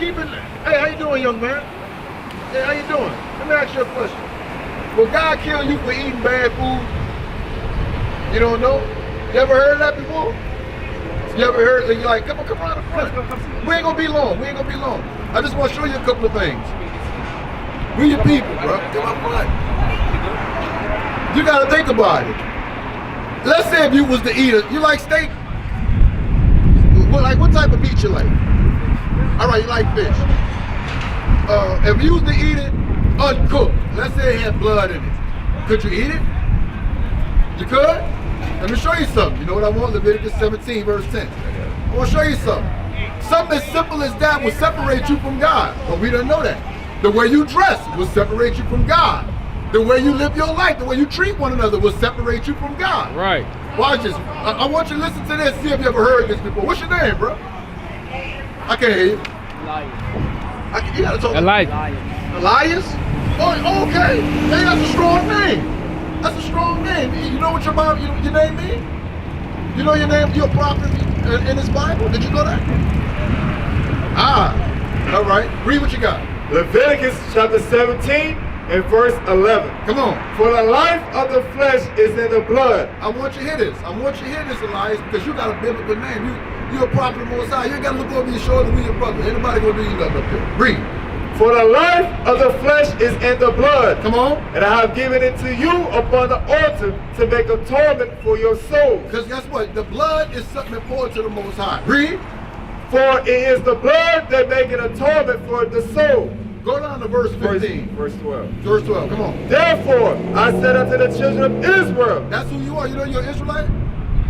keeping, hey, how you doing, young man? Hey, how you doing? Let me ask you a question. Will God kill you for eating bad food? You don't know? You ever heard of that before? You ever heard, you're like, come on the front. We ain't gonna be long, I just wanna show you a couple of things. We your people, bro. Come on front. You gotta think about it. Let's say if you was to eat it, you like steak? What type of meat you like? All right, you like fish. If you was to eat it uncooked, let's say it had blood in it, could you eat it? You could? Let me show you something. You know what I want? Leviticus 17, verse 10. I want to show you something. Something as simple as that will separate you from God, but we didn't know that. The way you dress will separate you from God. The way you live your life, the way you treat one another will separate you from God. Right. Watch this. I want you to listen to this, see if you ever heard this before. What's your name, bro? I can't hear you. Elias. You gotta talk. Elias. Elias? Oh, okay. Hey, that's a strong name. That's a strong name. You know what your name means? You know your name, you're a prophet in this Bible? Did you know that? Ah, all right. Read what you got. Leviticus chapter 17 and verse 11. Come on. For the life of the flesh is in the blood. I want you to hear this. Elias, because you got a biblical name. You're a prophet of the Most High. You ain't got to look over your shoulder with your brother. Ain't nobody going to do you nothing up here. Read. For the life of the flesh is in the blood. Come on. And I have given it to you upon the altar to make atonement for your soul. Because guess what? The blood is something important to the Most High. Read. For it is the blood that maketh atonement for the soul. Go down to verse 15. Verse 12. Verse 12, come on. Therefore, I said unto the children of Israel. That's who you are. You know you're an Israelite?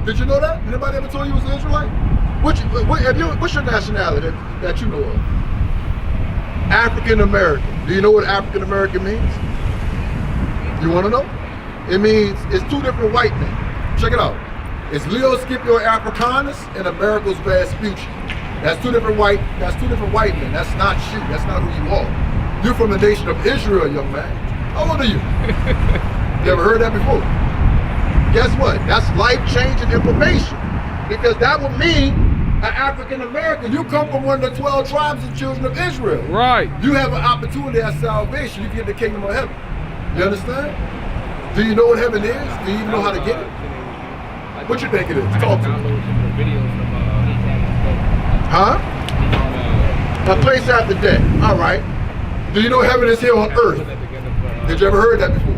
Did you know that? Anybody ever told you was an Israelite? What's your nationality that you know of? African American. Do you know what African American means? You want to know? It means it's two different white men. Check it out. It's Leo Scipio Africanus and Amerigo's Vespucci. That's two different white men. That's not you. That's not who you are. You're from the nation of Israel, young man. How old are you? You ever heard that before? Guess what? That's life-changing information. Because that would mean an African American, you come from one of the 12 tribes of children of Israel. Right. You have an opportunity at salvation. You get the kingdom of heaven. You understand? Do you know what heaven is? Do you even know how to get it? What you think it is? Talk to me. Huh? A place after death. All right. Do you know heaven is here on earth? Did you ever heard that before?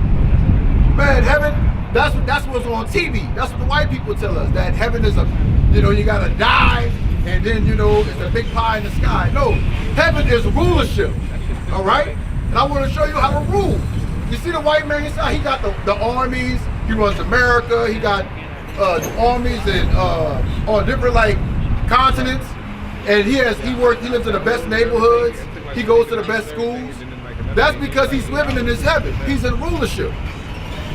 Man, heaven, that's what's on TV. That's what the white people tell us, that heaven is you gotta die, and then, it's a big pie in the sky. No, heaven is rulership, all right? And I want to show you how to rule. You see the white man inside, he got the armies, he runs America, he got armies and on different continents, and he lives in the best neighborhoods, he goes to the best schools. That's because he's living in his heaven. He's in rulership.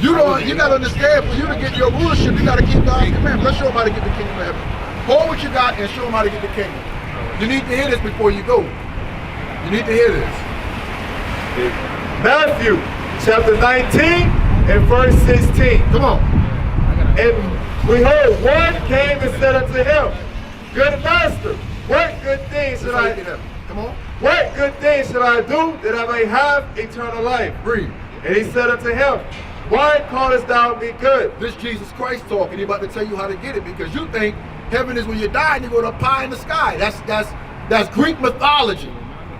You gotta understand, for you to get your rulership, you gotta keep God's commandments. Let's show him how to get the kingdom of heaven. Hold what you got and show him how to get the kingdom. You need to hear this before you go. You need to hear this. Matthew chapter 19 and verse 16. Come on. And behold, one came and said unto him, Good master, what good things should I do? Come on. What good things should I do that I may have eternal life? Read. And he said unto him, Why callest thou me good? This Jesus Christ talking. He about to tell you how to get it, because you think heaven is when you die and you go to a pie in the sky. That's Greek mythology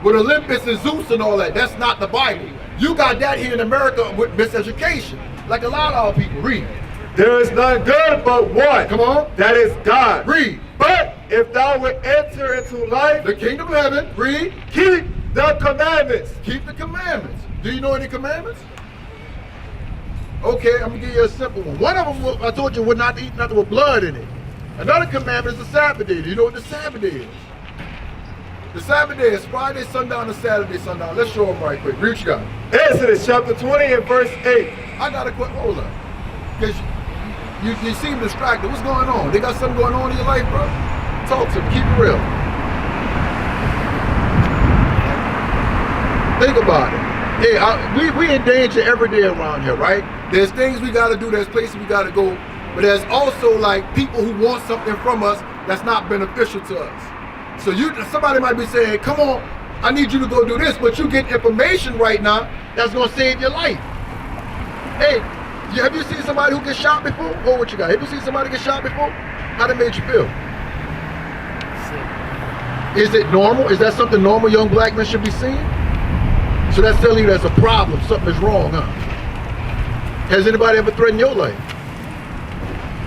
with Olympus and Zeus and all that. That's not the Bible. You got that here in America with miseducation, like a lot of our people. Read. There is none good but one. Come on. That is God. Read. But if thou wilt enter into life, the kingdom of heaven. Read. Keep the commandments. Keep the commandments. Do you know any commandments? Okay, I'm gonna give you a simple one. One of them, I told you, would not eat nothing with blood in it. Another commandment is the Sabbath day. Do you know what the Sabbath day is? The Sabbath day is Friday sundown to Saturday sundown. Let's show them right quick. Read what you got. Exodus chapter 20 and verse 8. I got a quick, hold up. Because you seem distracted. What's going on? They got something going on in your life, bro? Talk to me. Keep it real. Think about it. Hey, we in danger every day around here, right? There's things we got to do. There's places we got to go. But there's also people who want something from us that's not beneficial to us. So somebody might be saying, come on, I need you to go do this, but you get information right now that's gonna save your life. Hey, have you seen somebody who gets shot before? Or what you got? Have you seen somebody get shot before? How that made you feel? Is it normal? Is that something normal young black men should be seeing? So that's telling you there's a problem, something is wrong, huh? Has anybody ever threatened your life?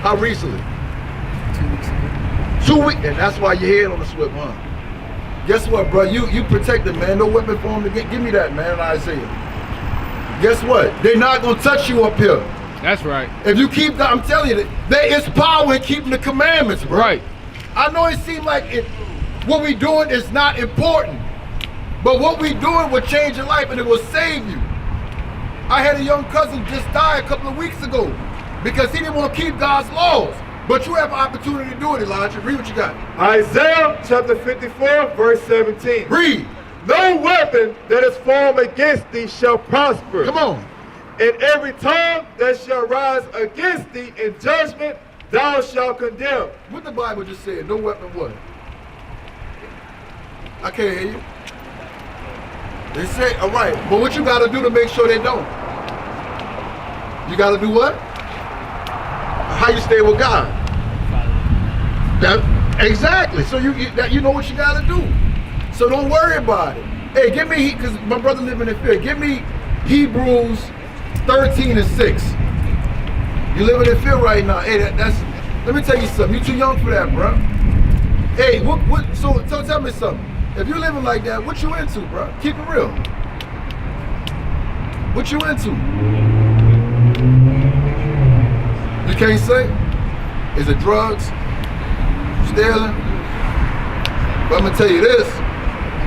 How recently? 2 weeks ago. 2 weeks, and that's why your head on the swivel, huh? Guess what, bro? You protected, man. No weapon for him to get. Give me that, man, Isaiah. Guess what? They're not gonna touch you up here. That's right. If you keep that, I'm telling you, there is power in keeping the commandments, bro. Right. I know it seems like what we doing is not important, but what we doing will change your life and it will save you. I had a young cousin just die a couple of weeks ago because he didn't want to keep God's laws. But you have an opportunity to do it, Elijah. Read what you got. Isaiah chapter 54, verse 17. Read. No weapon that is formed against thee shall prosper. Come on. And every tongue that shall rise against thee in judgment, thou shalt condemn. What the Bible just said, no weapon what? I can't hear you. They say, all right, but what you got to do to make sure they don't? You got to do what? How you stay with God? Exactly. So you know what you got to do. So don't worry about it. Hey, give me, because my brother living in fear, give me Hebrews 13 and 6. You living in fear right now. Hey, let me tell you something. You too young for that, bro. Hey, so tell me something. If you're living like that, what you into, bro? Keep it real. What you into? You can't say? Is it drugs? Stealing? But I'm gonna tell you this.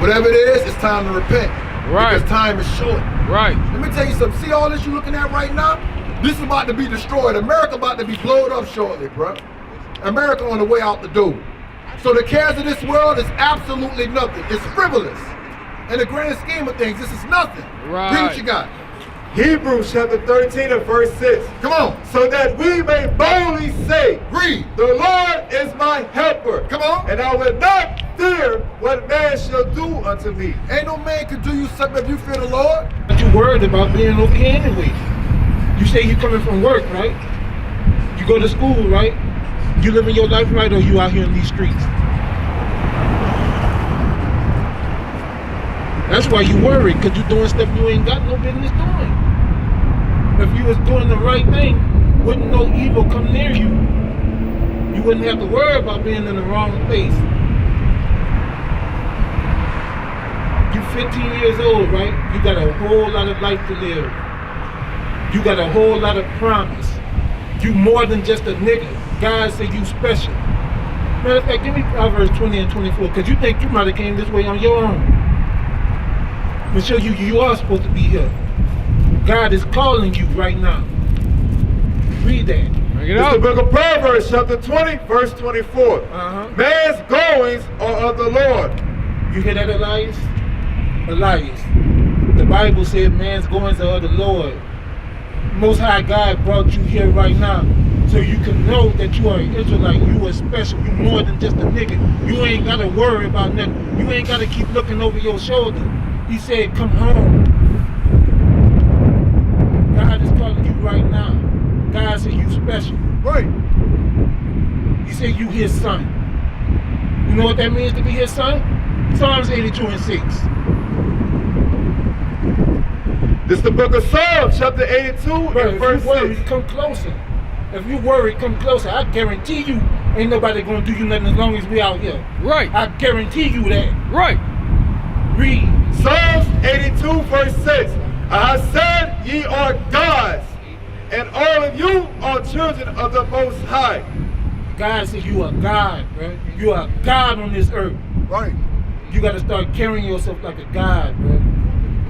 Whatever it is, it's time to repent. Right. Because time is short. Right. Let me tell you something. See all this you're looking at right now? This is about to be destroyed. America about to be blown up shortly, bro. America on the way out the door. So the cares of this world is absolutely nothing. It's frivolous. In the grand scheme of things, this is nothing. Right. Read what you got. Hebrews chapter 13 and verse 6. Come on. So that we may boldly say, Read. the Lord is my helper. Come on. And I will not fear what man shall do unto me. Ain't no man can do you something if you fear the Lord. But you worried about being over here anyway. You say you coming from work, right? You go to school, right? You living your life right, or you out here in these streets? That's why you worried, because you're doing stuff you ain't got no business doing. If you was doing the right thing, wouldn't no evil come near you. You wouldn't have to worry about being in the wrong place. You 15 years old, right? You got a whole lot of life to live. You got a whole lot of promise. You more than just a nigga. God said you special. Matter of fact, give me Proverbs 20 and 24, because you think you might have came this way on your own. But show you are supposed to be here. God is calling you right now. Read that. Bring it It's up. the book of Proverbs chapter 20, verse 24. Man's goings are of the Lord. You hear that, Elias? Elias. The Bible said man's goings are of the Lord. Most High God brought you here right now so you can know that you are an Israelite. You are special. You more than just a nigga. You ain't got to worry about nothing. You ain't got to keep looking over your shoulder. He said, come home. God is calling you right now. God said you special. Right. He said you his son. You know what that means to be his son? Psalms 82 and 6. This is the book of Psalms chapter 82 Bro, and verse if you worry, 6. come closer. If you worry, come closer. I guarantee you ain't nobody gonna do you nothing as long as we out here. Right. I guarantee you that. Right. Read. Psalms 82 verse 6. I have said ye are gods, and all of you are children of the Most High. God said you are God, bro. You are God on this earth. Right. You gotta start carrying yourself like a God, bro.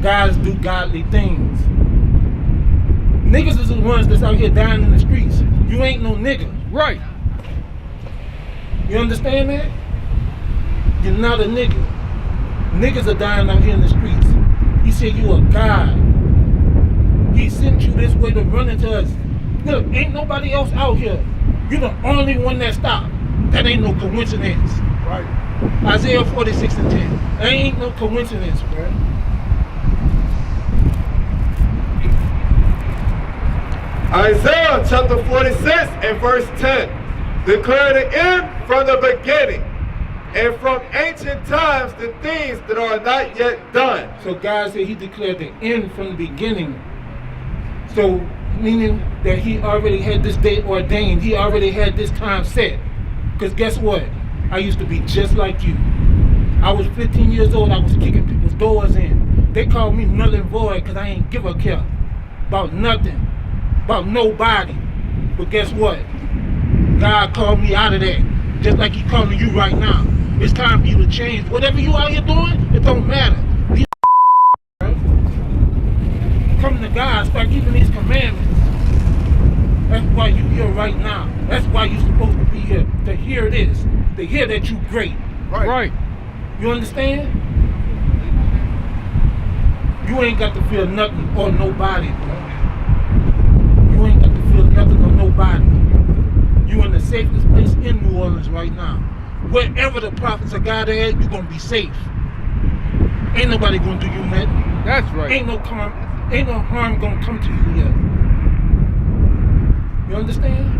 Gods do godly things. Niggas is the ones that's out here dying in the streets. You ain't no nigga. Right. You understand that? You're not a nigga. Niggas are dying out here in the streets. He said you are God. He sent you this way to run into us. Look, ain't nobody else out here. You're the only one that stopped. That ain't no coincidence. Right. Isaiah 46 and 10. That ain't no coincidence, bro. Isaiah chapter 46 and verse 10. Declare the end from the beginning, and from ancient times the things that are not yet done. So God said he declared the end from the beginning. So meaning that he already had this day ordained. He already had this time set. Because guess what? I used to be just like you. I was 15 years old. I was kicking people's doors in. They called me null and void because I ain't give a care about nothing, about nobody. But guess what? God called me out of that, just like he calling you right now. It's time for you to change. Whatever you out here doing, it don't matter. Be come to God, start keeping these commandments. That's why you here right now. That's why you're supposed to be here, to hear this, to hear that you great. Right. You understand? You ain't got to feel nothing or nobody, bro. You ain't got to feel nothing or nobody. You in the safest place in New Orleans right now. Wherever the prophets of God are at, you're gonna be safe. Ain't nobody gonna do you nothing. That's right. Ain't no harm gonna come to you yet. You understand?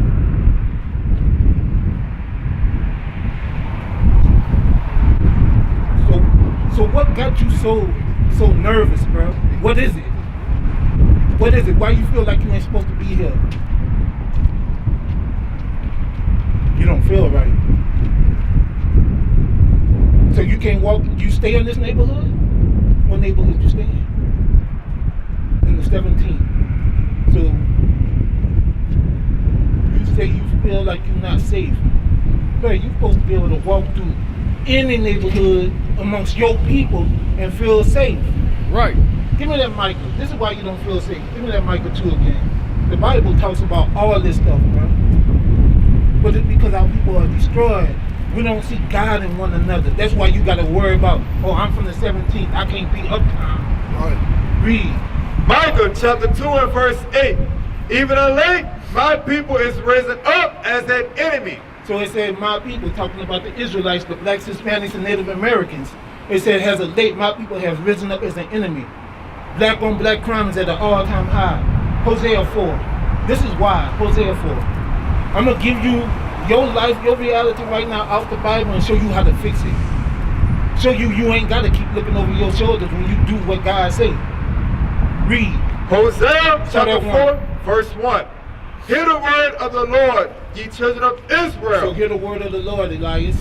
So what got you so nervous, bro? What is it? What is it? Why you feel like you ain't supposed to be here? You don't feel right. So you can't walk, you stay in this neighborhood? What neighborhood you stay in? In the 17th. So you say you feel like you're not safe. Bro, you're supposed to be able to walk through any neighborhood amongst your people and feel safe. Right. Give me that Michael. This is why you don't feel safe. Give me that Michael 2 again. The Bible talks about all this stuff, bro. But it's because our people are destroyed. We don't see God in one another. That's why you got to worry about, oh, I'm from the 17th. I can't be uptown. Right. Read. Micah chapter 2 and verse 8. Even of late, my people is risen up as an enemy. So it said, my people, talking about the Israelites, the blacks, Hispanics, and Native Americans. It said, as of late, my people have risen up as an enemy. Black on black crime is at an all-time high. Hosea 4. This is why. Hosea 4. I'm going to give you your life, your reality right now out the Bible and show you how to fix it. Show you ain't got to keep looking over your shoulders when you do what God say. Read. Hosea chapter 4, 1. verse 1. Hear the word of the Lord, ye children of Israel. So hear the word of the Lord, Elias.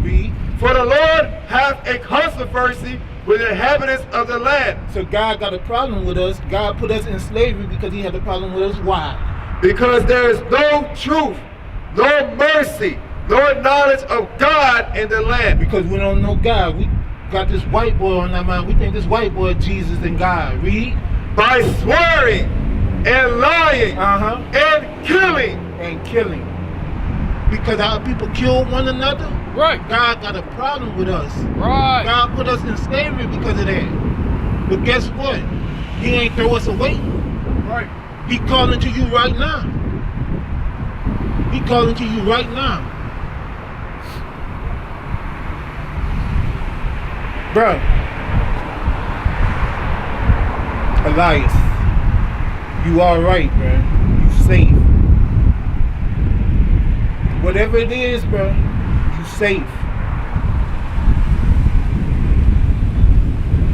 Read. For the Lord hath a controversy with the inhabitants of the land. So God got a problem with us. God put us in slavery because he had a problem with us. Why? Because there is no truth, no mercy, nor knowledge of God in the land. Because we don't know God. We got this white boy on our mind. We think this white boy is Jesus and God. Read. By swearing and lying and killing. And killing. Because our people kill one another. Right. God got a problem with us. Right. God put us in slavery because of that. But guess what? He ain't throw us away. Right. He calling to you right now. He calling to you right now. Bruh. Elias. You all right, bruh. You safe. Whatever it is, bruh, you safe.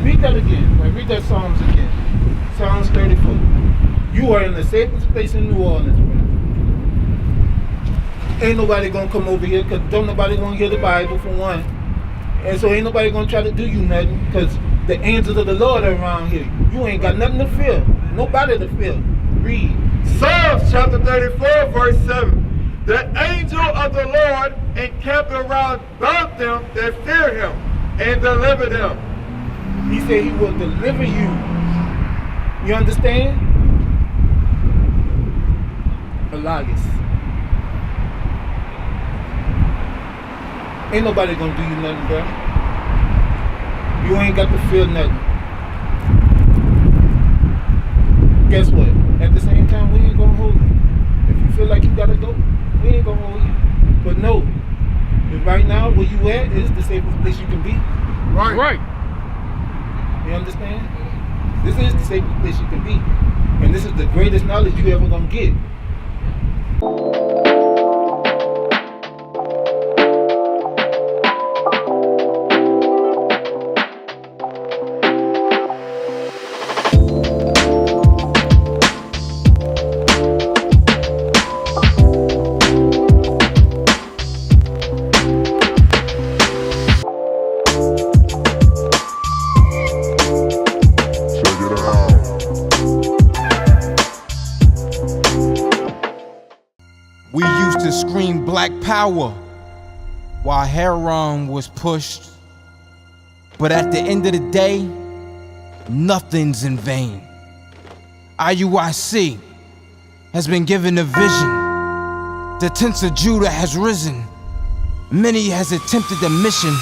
Read that again. Right? Read that Psalms again. Psalms 34. You are in the safest place in New Orleans, bruh. Ain't nobody gonna come over here because don't nobody gonna hear the Bible for one. And so ain't nobody gonna try to do you nothing because the angels of the Lord are around here. You ain't got nothing to fear. Nobody to fear. Read. Psalms chapter 34, verse 7. The angel of the Lord encamped around about them that fear him and deliver them. He said he will deliver you. You understand? Elias. Ain't nobody gonna do you nothing, bro. You ain't got to feel nothing. Guess what? At the same time, we ain't gonna hold you. If you feel like you gotta go, we ain't gonna hold you. But no, right now, where you you at is the safest place you can be. Right. Right. You understand? This is the safest place you can be. And this is the greatest knowledge you ever gonna get. We used to scream black power while heroin was pushed. But at the end of the day, nothing's in vain. IUIC has been given a vision. The tents of Judah has risen. Many has attempted the mission,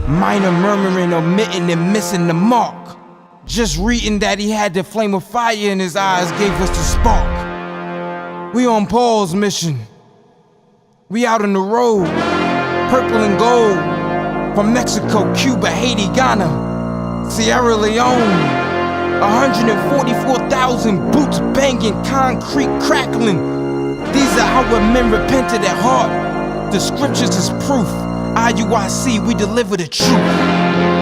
minor murmuring, omitting and missing the mark. Just reading that he had the flame of fire in his eyes gave us the spark. We on Paul's mission. We out on the road, purple and gold, from Mexico, Cuba, Haiti, Ghana, Sierra Leone. 144,000 boots banging, concrete crackling. These are how men repented at heart. The scriptures is proof. IUIC, we deliver the truth.